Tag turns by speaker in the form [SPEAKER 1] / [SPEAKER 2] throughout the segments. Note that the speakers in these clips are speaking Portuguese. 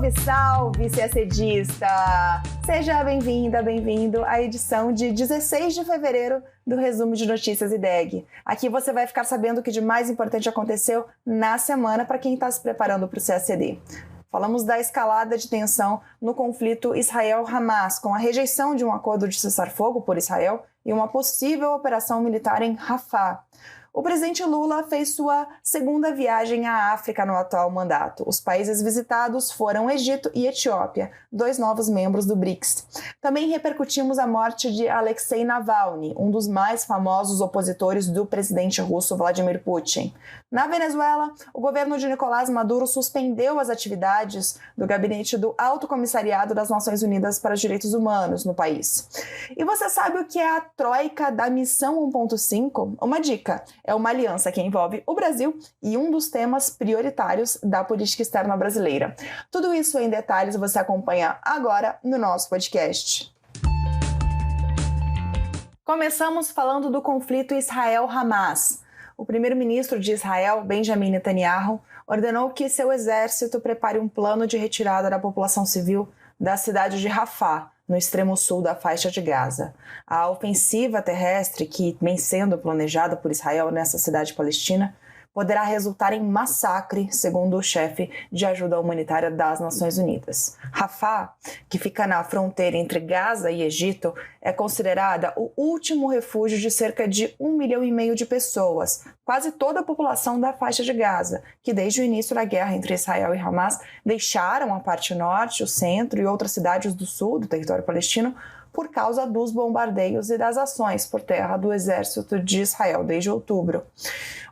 [SPEAKER 1] Salve, salve, CACDista! Seja bem-vinda, bem-vindo à edição de 16 de fevereiro do Resumo de Notícias IDEG. Aqui você vai ficar sabendo o que de mais importante aconteceu na semana para quem está se preparando para o CACD. Falamos da escalada de tensão no conflito Israel-Hamas, com a rejeição de um acordo de cessar-fogo por Israel e uma possível operação militar em Rafah. O presidente Lula fez sua segunda viagem à África no atual mandato. Os países visitados foram Egito e Etiópia, dois novos membros do BRICS. Também repercutimos a morte de Alexei Navalny, um dos mais famosos opositores do presidente russo Vladimir Putin. Na Venezuela, o governo de Nicolás Maduro suspendeu as atividades do gabinete do Alto Comissariado das Nações Unidas para os Direitos Humanos no país. E você sabe o que é a troika da Missão 1.5? Uma dica. É uma aliança que envolve o Brasil e um dos temas prioritários da política externa brasileira. Tudo isso em detalhes você acompanha agora no nosso podcast. Começamos falando do conflito Israel-Hamas. O primeiro-ministro de Israel, Benjamin Netanyahu, ordenou que seu exército prepare um plano de retirada da população civil da cidade de Rafah, no extremo sul da faixa de Gaza. A ofensiva terrestre, que vem sendo planejada por Israel nessa cidade palestina, poderá resultar em massacre, segundo o chefe de ajuda humanitária das Nações Unidas. Rafah, que fica na fronteira entre Gaza e Egito, é considerada o último refúgio de cerca de 1,5 milhão de pessoas, quase toda a população da faixa de Gaza, que desde o início da guerra entre Israel e Hamas deixaram a parte norte, o centro e outras cidades do sul do território palestino por causa dos bombardeios e das ações por terra do exército de Israel desde outubro.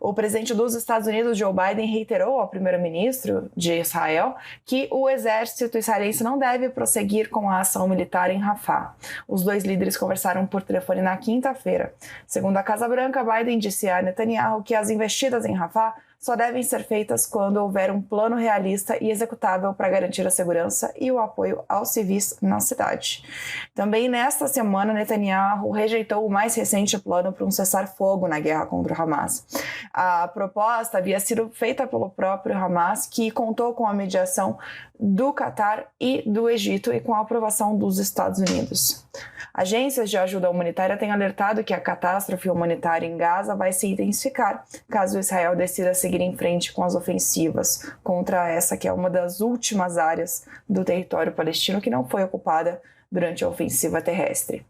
[SPEAKER 1] O presidente dos Estados Unidos, Joe Biden, reiterou ao primeiro-ministro de Israel que o exército israelense não deve prosseguir com a ação militar em Rafah. Os dois líderes conversaram por telefone na quinta-feira. Segundo a Casa Branca, Biden disse a Netanyahu que as investidas em Rafah só devem ser feitas quando houver um plano realista e executável para garantir a segurança e o apoio aos civis na cidade. Também nesta semana, Netanyahu rejeitou o mais recente plano para um cessar-fogo na guerra contra o Hamas. A proposta havia sido feita pelo próprio Hamas, que contou com a mediação do Catar e do Egito e com a aprovação dos Estados Unidos. Agências de ajuda humanitária têm alertado que a catástrofe humanitária em Gaza vai se intensificar caso Israel decida seguir em frente com as ofensivas contra essa que é uma das últimas áreas do território palestino que não foi ocupada durante a ofensiva terrestre.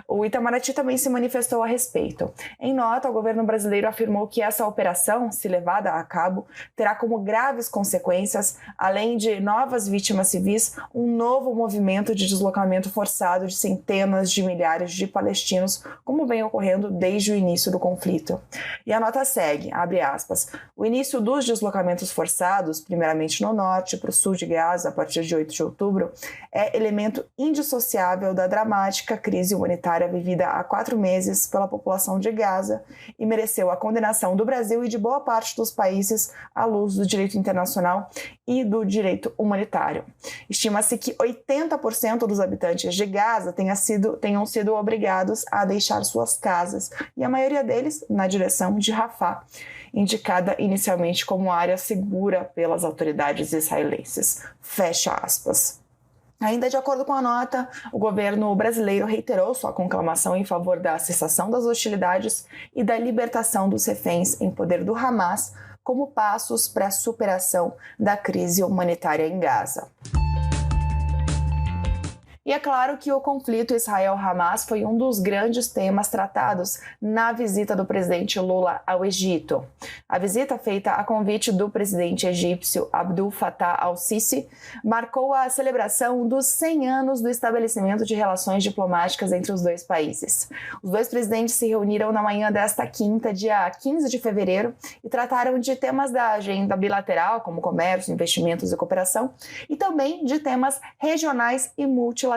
[SPEAKER 1] O Itamaraty também se manifestou a respeito. Em nota, o governo brasileiro afirmou que essa operação, se levada a cabo, terá como graves consequências, além de novas vítimas civis, um novo movimento de deslocamento forçado de centenas de milhares de palestinos, como vem ocorrendo desde o início do conflito. E a nota segue, abre aspas, o início dos deslocamentos forçados, primeiramente no norte para o sul de Gaza, a partir de 8 de outubro, é elemento indissociável da dramática crise humanitária vivida há 4 meses pela população de Gaza e mereceu a condenação do Brasil e de boa parte dos países à luz do direito internacional e do direito humanitário. Estima-se que 80% dos habitantes de Gaza tenham sido obrigados a deixar suas casas, e a maioria deles na direção de Rafah, indicada inicialmente como área segura pelas autoridades israelenses. Fecha aspas. Ainda de acordo com a nota, o governo brasileiro reiterou sua conclamação em favor da cessação das hostilidades e da libertação dos reféns em poder do Hamas como passos para a superação da crise humanitária em Gaza. E é claro que o conflito Israel-Hamas foi um dos grandes temas tratados na visita do presidente Lula ao Egito. A visita, feita a convite do presidente egípcio Abdel Fattah al-Sisi, marcou a celebração dos 100 anos do estabelecimento de relações diplomáticas entre os dois países. Os dois presidentes se reuniram na manhã desta quinta, dia 15 de fevereiro, e trataram de temas da agenda bilateral, como comércio, investimentos e cooperação, e também de temas regionais e multilaterais,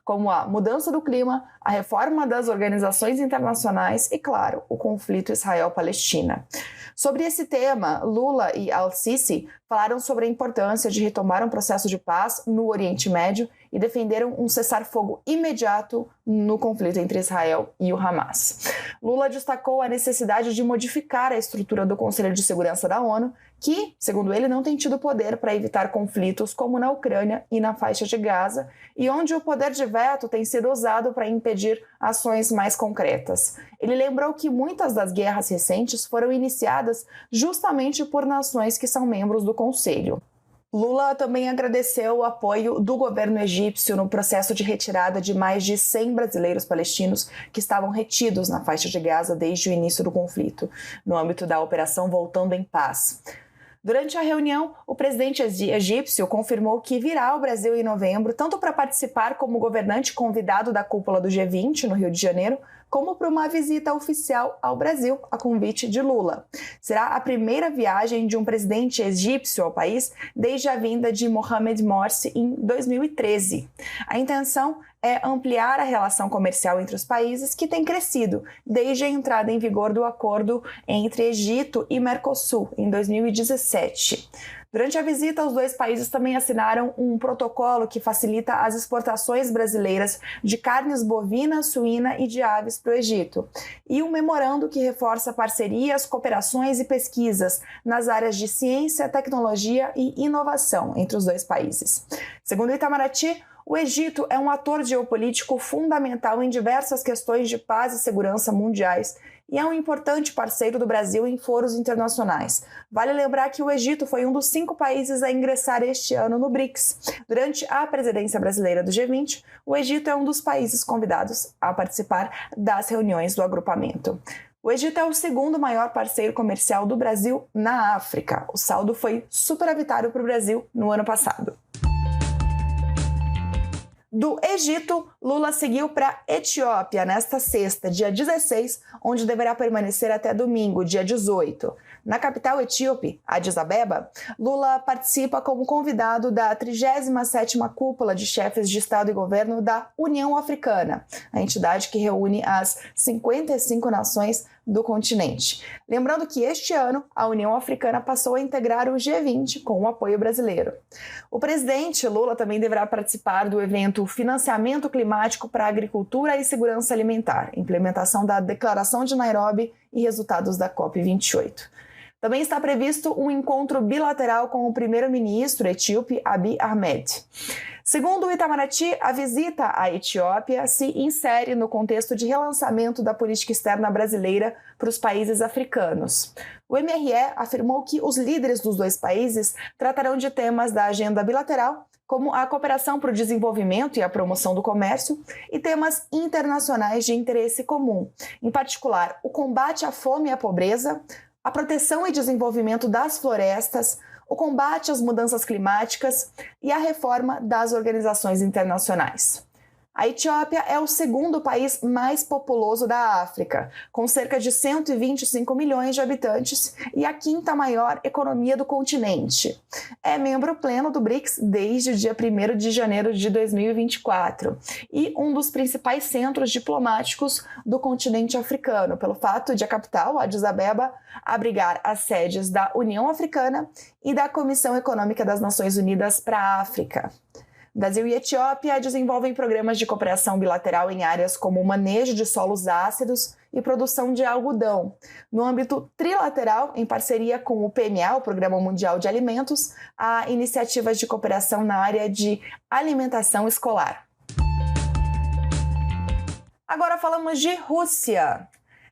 [SPEAKER 1] como a mudança do clima, a reforma das organizações internacionais e, claro, o conflito Israel-Palestina. Sobre esse tema, Lula e al-Sisi falaram sobre a importância de retomar um processo de paz no Oriente Médio e defenderam um cessar-fogo imediato no conflito entre Israel e o Hamas. Lula destacou a necessidade de modificar a estrutura do Conselho de Segurança da ONU, que, segundo ele, não tem tido poder para evitar conflitos como na Ucrânia e na faixa de Gaza, e onde o poder de veto tem sido usado para impedir ações mais concretas. Ele lembrou que muitas das guerras recentes foram iniciadas justamente por nações que são membros do Conselho. Lula também agradeceu o apoio do governo egípcio no processo de retirada de mais de 100 brasileiros palestinos que estavam retidos na faixa de Gaza desde o início do conflito, no âmbito da Operação Voltando em Paz. Durante a reunião, o presidente egípcio confirmou que virá ao Brasil em novembro, tanto para participar como governante convidado da cúpula do G20 no Rio de Janeiro, como para uma visita oficial ao Brasil, a convite de Lula. Será a primeira viagem de um presidente egípcio ao país desde a vinda de Mohamed Morsi em 2013. A intenção é ampliar a relação comercial entre os países, que tem crescido desde a entrada em vigor do acordo entre Egito e Mercosul, em 2017. Durante a visita, os dois países também assinaram um protocolo que facilita as exportações brasileiras de carnes bovina, suína e de aves para o Egito, e um memorando que reforça parcerias, cooperações e pesquisas nas áreas de ciência, tecnologia e inovação entre os dois países. Segundo o Itamaraty, o Egito é um ator geopolítico fundamental em diversas questões de paz e segurança mundiais e é um importante parceiro do Brasil em foros internacionais. Vale lembrar que o Egito foi um dos 5 países a ingressar este ano no BRICS. Durante a presidência brasileira do G20, o Egito é um dos países convidados a participar das reuniões do agrupamento. O Egito é o segundo maior parceiro comercial do Brasil na África. O saldo foi superavitário para o Brasil no ano passado. Do Egito, Lula seguiu para Etiópia nesta sexta, dia 16, onde deverá permanecer até domingo, dia 18. Na capital etíope, Addis Abeba, Lula participa como convidado da 37ª Cúpula de Chefes de Estado e Governo da União Africana, a entidade que reúne as 55 nações do continente. Lembrando que este ano a União Africana passou a integrar o G20 com o apoio brasileiro. O presidente Lula também deverá participar do evento Financiamento Climático para a Agricultura e Segurança Alimentar, implementação da Declaração de Nairobi e resultados da COP28. Também está previsto um encontro bilateral com o primeiro-ministro etíope Abiy Ahmed. Segundo o Itamaraty, a visita à Etiópia se insere no contexto de relançamento da política externa brasileira para os países africanos. O MRE afirmou que os líderes dos dois países tratarão de temas da agenda bilateral, como a cooperação para o desenvolvimento e a promoção do comércio, e temas internacionais de interesse comum, em particular o combate à fome e à pobreza, a proteção e desenvolvimento das florestas, o combate às mudanças climáticas e a reforma das organizações internacionais. A Etiópia é o segundo país mais populoso da África, com cerca de 125 milhões de habitantes e a 5ª maior economia do continente. É membro pleno do BRICS desde o dia 1º de janeiro de 2024 e um dos principais centros diplomáticos do continente africano, pelo fato de a capital, Addis Abeba, abrigar as sedes da União Africana e da Comissão Econômica das Nações Unidas para a África. Brasil e Etiópia desenvolvem programas de cooperação bilateral em áreas como o manejo de solos ácidos e produção de algodão. No âmbito trilateral, em parceria com o PMA, o Programa Mundial de Alimentos, há iniciativas de cooperação na área de alimentação escolar. Agora falamos de Rússia.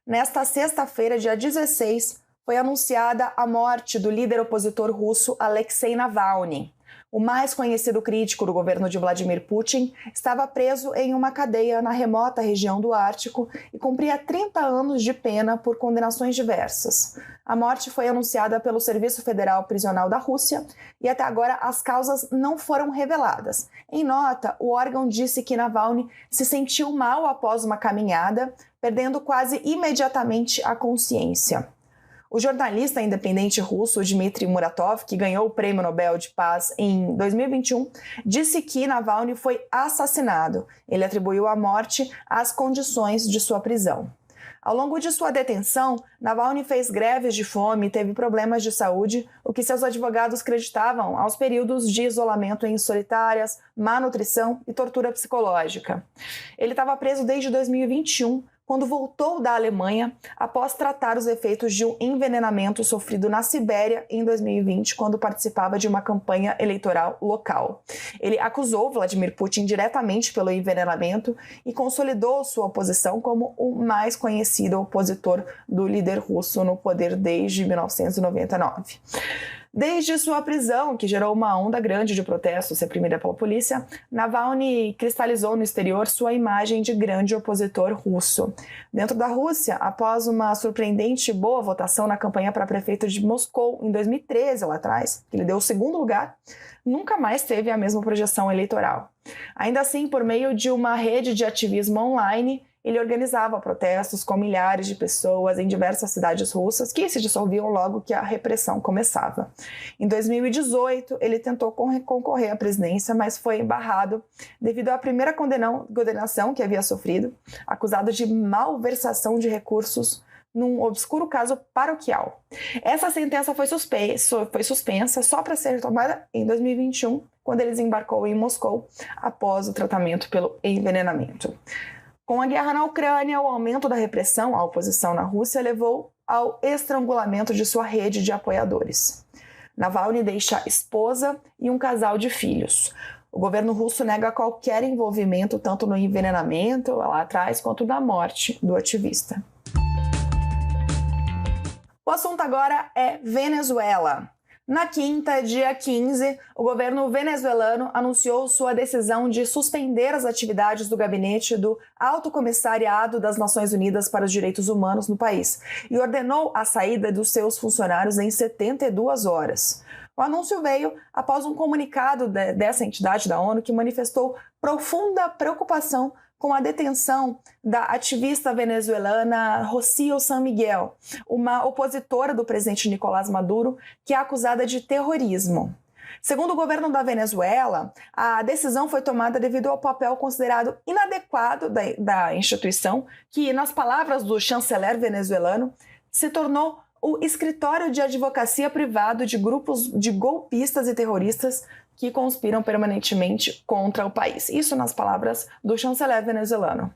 [SPEAKER 1] Nesta sexta-feira, dia 16, foi anunciada a morte do líder opositor russo Alexei Navalny. O mais conhecido crítico do governo de Vladimir Putin estava preso em uma cadeia na remota região do Ártico e cumpria 30 anos de pena por condenações diversas. A morte foi anunciada pelo Serviço Federal Prisional da Rússia e até agora as causas não foram reveladas. Em nota, o órgão disse que Navalny se sentiu mal após uma caminhada, perdendo quase imediatamente a consciência. O jornalista independente russo Dmitry Muratov, que ganhou o Prêmio Nobel de Paz em 2021, disse que Navalny foi assassinado. Ele atribuiu a morte às condições de sua prisão. Ao longo de sua detenção, Navalny fez greves de fome e teve problemas de saúde, o que seus advogados creditavam aos períodos de isolamento em solitárias, má nutrição e tortura psicológica. Ele estava preso desde 2021, quando voltou da Alemanha após tratar os efeitos de um envenenamento sofrido na Sibéria em 2020, quando participava de uma campanha eleitoral local. Ele acusou Vladimir Putin diretamente pelo envenenamento e consolidou sua oposição como o mais conhecido opositor do líder russo no poder desde 1999. Desde sua prisão, que gerou uma onda grande de protestos reprimida pela polícia, Navalny cristalizou no exterior sua imagem de grande opositor russo. Dentro da Rússia, após uma surpreendente boa votação na campanha para prefeito de Moscou em 2013, lá atrás, que ele deu o segundo lugar, nunca mais teve a mesma projeção eleitoral. Ainda assim, por meio de uma rede de ativismo online, ele organizava protestos com milhares de pessoas em diversas cidades russas que se dissolviam logo que a repressão começava. Em 2018, ele tentou concorrer à presidência, mas foi barrado devido à primeira condenação que havia sofrido, acusado de malversação de recursos num obscuro caso paroquial. Essa sentença foi suspensa só para ser retomada em 2021, quando ele desembarcou em Moscou após o tratamento pelo envenenamento. Com a guerra na Ucrânia, o aumento da repressão à oposição na Rússia levou ao estrangulamento de sua rede de apoiadores. Navalny deixa esposa e um casal de filhos. O governo russo nega qualquer envolvimento tanto no envenenamento lá atrás quanto na morte do ativista. O assunto agora é Venezuela. Na quinta, dia 15, o governo venezuelano anunciou sua decisão de suspender as atividades do gabinete do Alto Comissariado das Nações Unidas para os Direitos Humanos no país e ordenou a saída dos seus funcionários em 72 horas. O anúncio veio após um comunicado dessa entidade da ONU que manifestou profunda preocupação com a detenção da ativista venezuelana Rocío San Miguel, uma opositora do presidente Nicolás Maduro, que é acusada de terrorismo. Segundo o governo da Venezuela, a decisão foi tomada devido ao papel considerado inadequado da instituição, que, nas palavras do chanceler venezuelano, se tornou o escritório de advocacia privado de grupos de golpistas e terroristas que conspiram permanentemente contra o país. Isso nas palavras do chanceler venezuelano.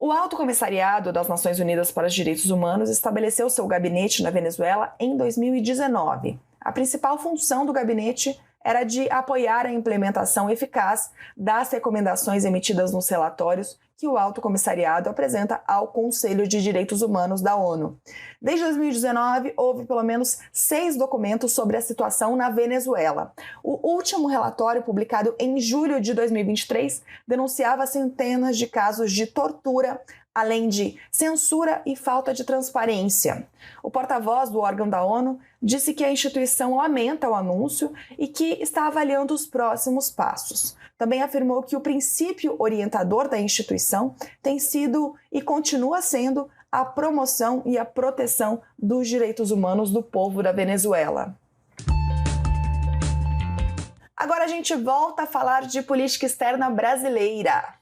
[SPEAKER 1] O Alto Comissariado das Nações Unidas para os Direitos Humanos estabeleceu seu gabinete na Venezuela em 2019. A principal função do gabinete era de apoiar a implementação eficaz das recomendações emitidas nos relatórios que o Alto Comissariado apresenta ao Conselho de Direitos Humanos da ONU. Desde 2019, houve pelo menos 6 documentos sobre a situação na Venezuela. O último relatório, publicado em julho de 2023, denunciava centenas de casos de tortura, além de censura e falta de transparência. O porta-voz do órgão da ONU disse que a instituição lamenta o anúncio e que está avaliando os próximos passos. Também afirmou que o princípio orientador da instituição tem sido e continua sendo a promoção e a proteção dos direitos humanos do povo da Venezuela. Agora a gente volta a falar de política externa brasileira,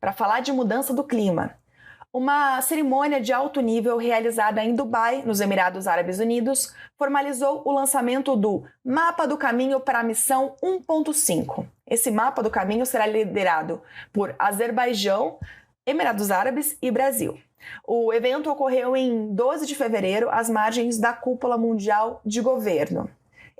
[SPEAKER 1] para falar de mudança do clima. Uma cerimônia de alto nível realizada em Dubai, nos Emirados Árabes Unidos, formalizou o lançamento do Mapa do Caminho para a Missão 1.5. Esse mapa do caminho será liderado por Azerbaijão, Emirados Árabes e Brasil. O evento ocorreu em 12 de fevereiro, às margens da Cúpula Mundial de Governo.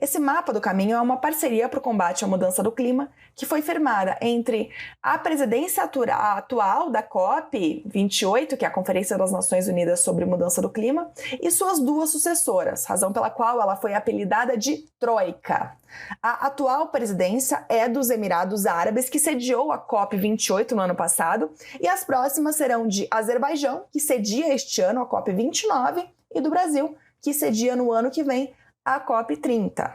[SPEAKER 1] Esse mapa do caminho é uma parceria para o combate à mudança do clima que foi firmada entre a presidência atual da COP28, que é a Conferência das Nações Unidas sobre Mudança do Clima, e suas duas sucessoras, razão pela qual ela foi apelidada de Troika. A atual presidência é dos Emirados Árabes, que sediou a COP28 no ano passado, e as próximas serão de Azerbaijão, que cedia este ano a COP29, e do Brasil, que cedia no ano que vem a COP30.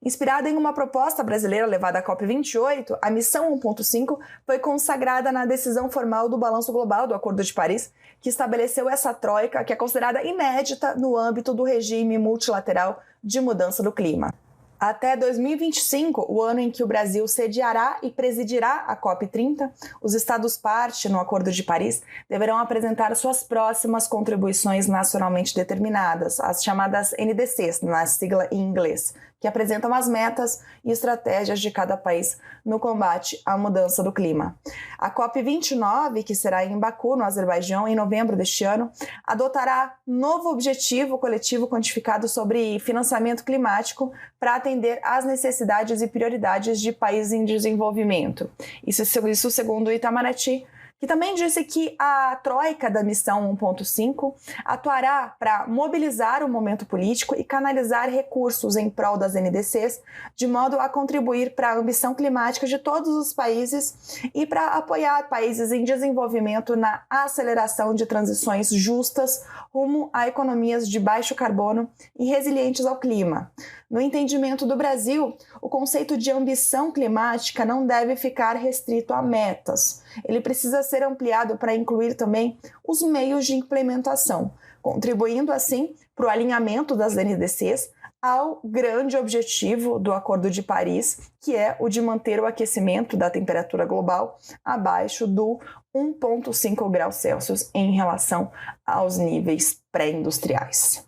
[SPEAKER 1] Inspirada em uma proposta brasileira levada à COP28, a Missão 1.5 foi consagrada na decisão formal do Balanço Global do Acordo de Paris, que estabeleceu essa troika, que é considerada inédita no âmbito do regime multilateral de mudança do clima. Até 2025, o ano em que o Brasil sediará e presidirá a COP30, os Estados-parte no Acordo de Paris deverão apresentar suas próximas contribuições nacionalmente determinadas, as chamadas NDCs, na sigla em inglês, que apresentam as metas e estratégias de cada país no combate à mudança do clima. A COP29, que será em Baku, no Azerbaijão, em novembro deste ano, adotará novo objetivo coletivo quantificado sobre financiamento climático para atender às necessidades e prioridades de países em desenvolvimento. Isso segundo o Itamaraty, que também disse que a troika da missão 1.5 atuará para mobilizar o momento político e canalizar recursos em prol das NDCs, de modo a contribuir para a ambição climática de todos os países e para apoiar países em desenvolvimento na aceleração de transições justas rumo a economias de baixo carbono e resilientes ao clima. No entendimento do Brasil, o conceito de ambição climática não deve ficar restrito a metas. Ele precisa ser ampliado para incluir também os meios de implementação, contribuindo assim para o alinhamento das NDCs ao grande objetivo do Acordo de Paris, que é o de manter o aquecimento da temperatura global abaixo do 1,5 graus Celsius em relação aos níveis pré-industriais.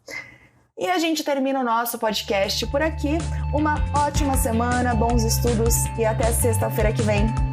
[SPEAKER 1] E a gente termina o nosso podcast por aqui. Uma ótima semana, bons estudos e até sexta-feira que vem.